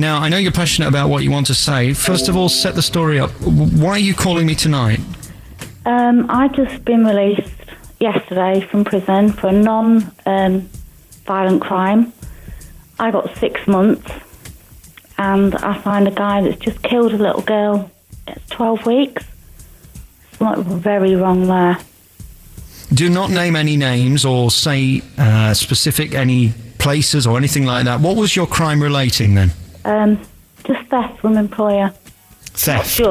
Now, I know you're passionate about what you want to say. First of all, set the story up. Why are you calling me tonight? I've just been released yesterday from prison for a non-violent crime. I got 6 months, and I find a guy that's just killed a little girl at 12 weeks. Something very wrong there. Do not name any names or say specific any places or anything like that. What was your crime relating then? Just theft from employer. Theft?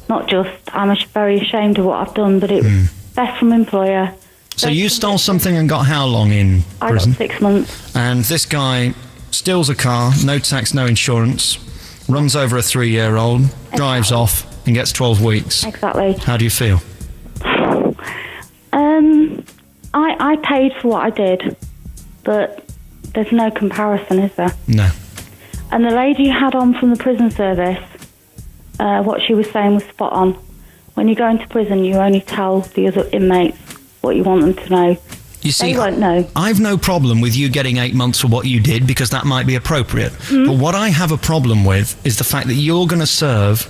Not just. I'm very ashamed of what I've done, but it was theft from employer. So you stole something and got how long in prison? I got 6 months. And this guy steals a car, no tax, no insurance, runs over a 3-year-old, drives off and gets 12 weeks. Exactly. How do you feel? I paid for what I did, but there's no comparison, is there? No. And the lady you had on from the prison service, what she was saying was spot on. When you go into prison, you only tell the other inmates what you want them to know. You see, they won't know. I've no problem with you getting 8 months for what you did, because that might be appropriate. But what I have a problem with is the fact that you're going to serve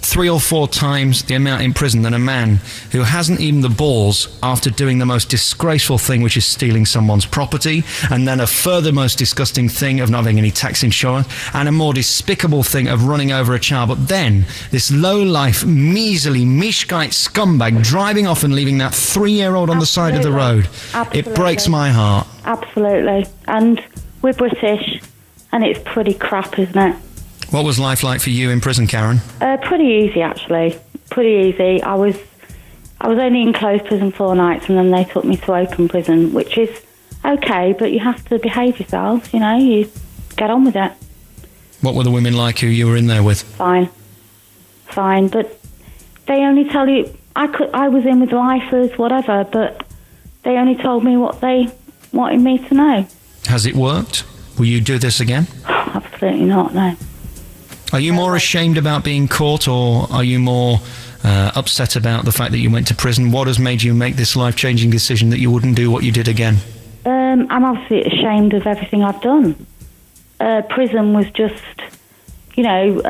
3 or 4 times the amount in prison than a man who hasn't even the balls, after doing the most disgraceful thing, which is stealing someone's property, and then a further most disgusting thing of not having any tax insurance, and a more despicable thing of running over a child. But then this low-life, measly, mishkite scumbag driving off and leaving that 3-year-old on the side of the road. Absolutely. It breaks my heart. Absolutely. And we're British, and it's pretty crap, isn't it? What was life like for you in prison, Karen? Pretty easy, actually. Pretty easy. I was only in closed prison 4 nights, and then they took me to open prison, which is okay, but you have to behave yourselves, you know, you get on with it. What were the women like who you were in there with? Fine, but they only tell you, I was in with lifers, whatever, but they only told me what they wanted me to know. Has it worked? Will you do this again? Absolutely not, no. Are you more ashamed about being caught, or are you more upset about the fact that you went to prison? What has made you make this life-changing decision that you wouldn't do what you did again? I'm obviously ashamed of everything I've done. Prison was just, you know,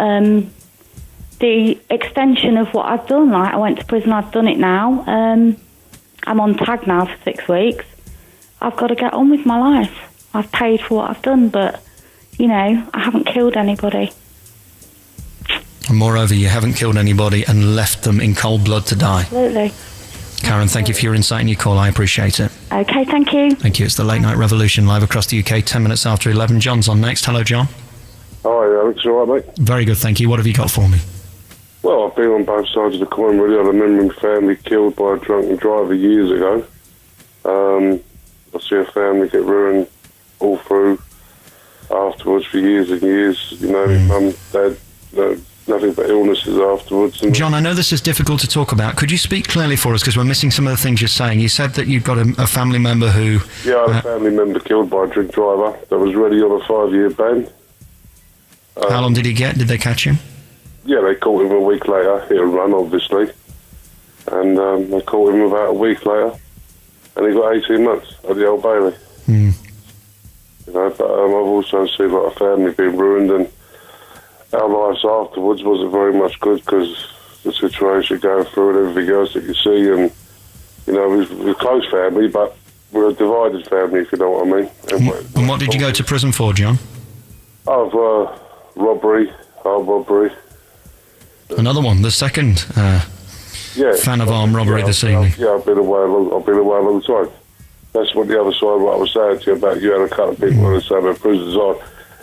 the extension of what I've done. Like, I went to prison, I've done it now. I'm on tag now for 6 weeks. I've got to get on with my life. I've paid for what I've done, but, you know, I haven't killed anybody. And moreover, you haven't killed anybody and left them in cold blood to die. Absolutely. Karen, thank you for your insight and your call. I appreciate it. Okay, thank you. Thank you. It's the Late Night Revolution, live across the UK, 10 minutes after 11. John's on next. Hello, John. Hi, Alex. You all right, mate? Very good, thank you. What have you got for me? Well, I've been on both sides of the coin, really. I remember my family killed by a drunken driver years ago. I see a family get ruined all through afterwards for years and years. You know, mum, dad, nothing but illnesses afterwards. And John, I know this is difficult to talk about. Could you speak clearly for us, because we're missing some of the things you're saying? You said that you've got a family member who... Yeah, I had a family member killed by a drink driver that was ready on a 5-year ban. How long did he get? Did they catch him? Yeah, they caught him a week later. Hit and run, obviously. And they caught him about a week later. And he got 18 months at the Old Bailey. You know, but I've also seen like a family being ruined, and our lives afterwards wasn't very much good, because the situation going through and everything else that you see, and you know, we're a close family, but we're a divided family, if you know what I mean. And what did you go to prison for, John? Of robbery, armed robbery. Another one, the second fan of armed robbery this evening. I've been away a long time. That's what the other side, what I was saying to you about, you had a couple of people on the side of prisons on.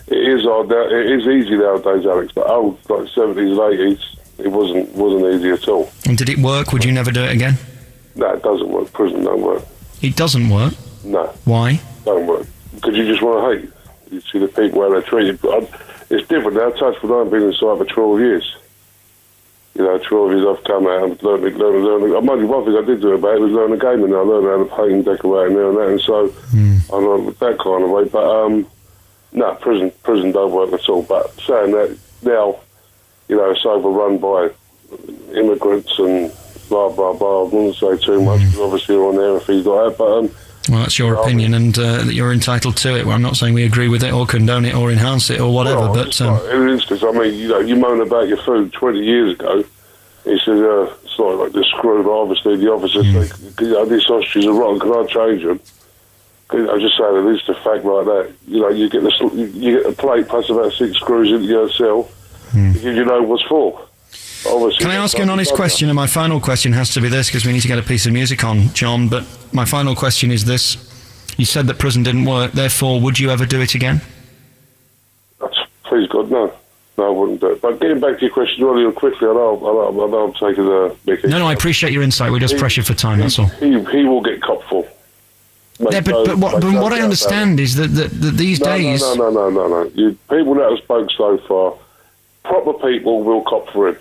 It is hard now. It is easy nowadays, Alex, but like 70s and 80s, it wasn't easy at all. And did it work? Would you never do it again? No, it doesn't work. Prison don't work. It doesn't work? No. Why? Don't work. Because you just want to hate. You see the people where they're treated. It's different now. Touchwood, I've been inside for 12 years. You know, 12 years I've come out and learned. Mind you, one thing I did do about it was learn the game, and I learned how to paint and decorate and that, and so I learned that kind of way. But no, prison don't work at all. But saying that, now, you know, it's overrun by immigrants and blah blah blah. I wouldn't say too much, because obviously you're on there and things like that. But Well, that's your opinion, and you're entitled to it. Well, I'm not saying we agree with it or condone it or enhance it or whatever, well, but... in instance, I mean, you moan about your food 20 years ago. He said, it's like the screw, but obviously the officer said, these sausages are rotten, can I change them? I just saying, at least a fact like that. You get a plate plus about 6 screws into your cell, because you know what's for. Obviously, can I ask you an honest question? And my final question has to be this, because we need to get a piece of music on, John, but my final question is this. You said that prison didn't work, therefore, would you ever do it again? Please God, no. No, I wouldn't do it. But getting back to your question really quickly, I know I'm taking the mickey. No, I appreciate your insight. We're just pressured for time, that's all. He will get copped for. Yeah, but what I understand is that these days... No. People that have spoke so far, proper people will cop for him.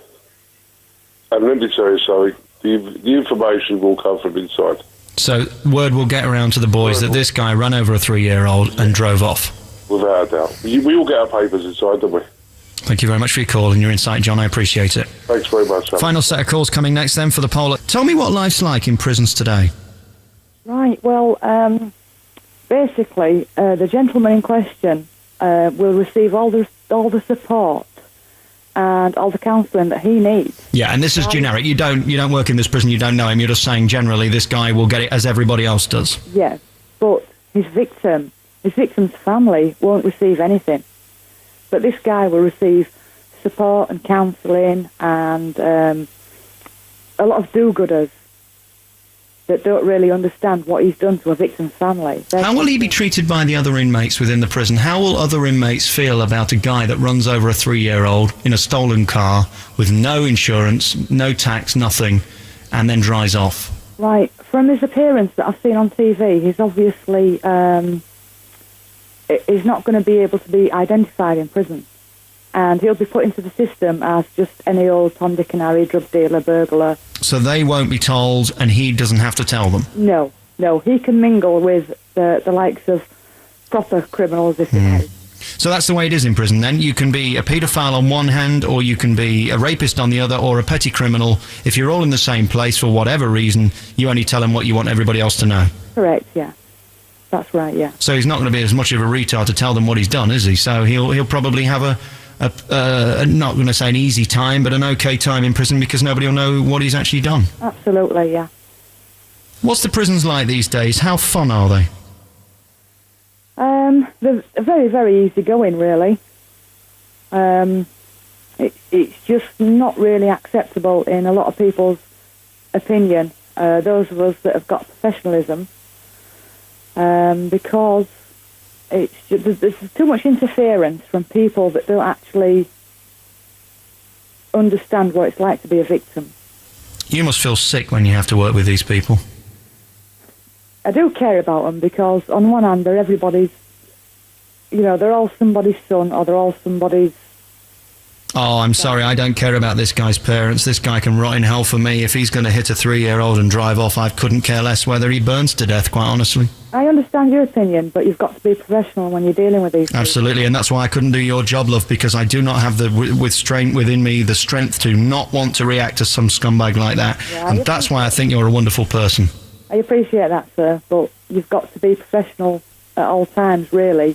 And let me tell you something, the information will come from inside. So word will get around to the boys that this guy ran over a 3-year-old and drove off? Without a doubt. We all get our papers inside, don't we? Thank you very much for your call and your insight, John. I appreciate it. Thanks very much. Final set of calls coming next then for the poll. Tell me what life's like in prisons today. Right, well, basically, the gentleman in question will receive all the support and all the counselling that he needs. Yeah, and this is generic. You don't work in this prison, you don't know him, you're just saying generally this guy will get it as everybody else does. Yes, but his victim's family won't receive anything. But this guy will receive support and counselling and a lot of do-gooders that don't really understand what he's done to a victim's family. How will he be treated by the other inmates within the prison? How will other inmates feel about a guy that runs over a 3-year-old in a stolen car with no insurance, no tax, nothing, and then drives off? Right. From his appearance that I've seen on TV, he's obviously he's not going to be able to be identified in prison. And he'll be put into the system as just any old Tom, Dick and Harry, drug dealer, burglar. So they won't be told, and he doesn't have to tell them? No. He can mingle with the likes of proper criminals, if you like. So that's the way it is in prison, then? You can be a paedophile on one hand, or you can be a rapist on the other, or a petty criminal. If you're all in the same place for whatever reason, you only tell them what you want everybody else to know. Correct, yeah. That's right, yeah. So he's not going to be as much of a retard to tell them what he's done, is he? So he'll probably have not going to say an easy time, but an okay time in prison because nobody will know what he's actually done. Absolutely, yeah. What's the prisons like these days? How fun are they? They're very, very easy going, really. It's just not really acceptable in a lot of people's opinion, those of us that have got professionalism, because there's too much interference from people that don't actually understand what it's like to be a victim. You must feel sick when you have to work with these people. I do care about them because on one hand they're everybody's, they're all somebody's son or they're all somebody's... Oh, I'm sorry, I don't care about this guy's parents. This guy can rot in hell for me. If he's going to hit a 3-year-old and drive off, I couldn't care less whether he burns to death, quite honestly. I understand your opinion, but you've got to be professional when you're dealing with these Absolutely, people. And that's why I couldn't do your job, love, because I do not have the restraint within me, the strength to not want to react to some scumbag like that. Yeah, and that's why I think you're a wonderful person. I appreciate that, sir, but you've got to be professional at all times, really,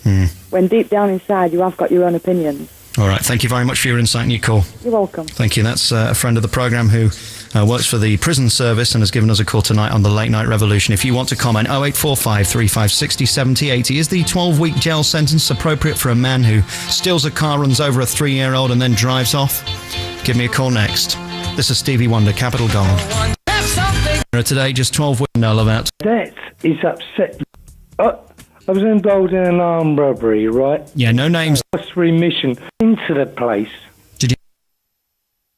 when deep down inside you have got your own opinions. All right, thank you very much for your insight and your call. You're welcome. Thank you. That's a friend of the programme who works for the prison service and has given us a call tonight on the Late Night Revolution. If you want to comment, 0845 3560 70 80. Is the 12-week jail sentence appropriate for a man who steals a car, runs over a 3-year-old and then drives off? Give me a call next. This is Stevie Wonder, Capital Gold. Today, just 12 weeks, no love out. That is upset. I was involved in an armed robbery, right? Yeah, no names. Remission into the place.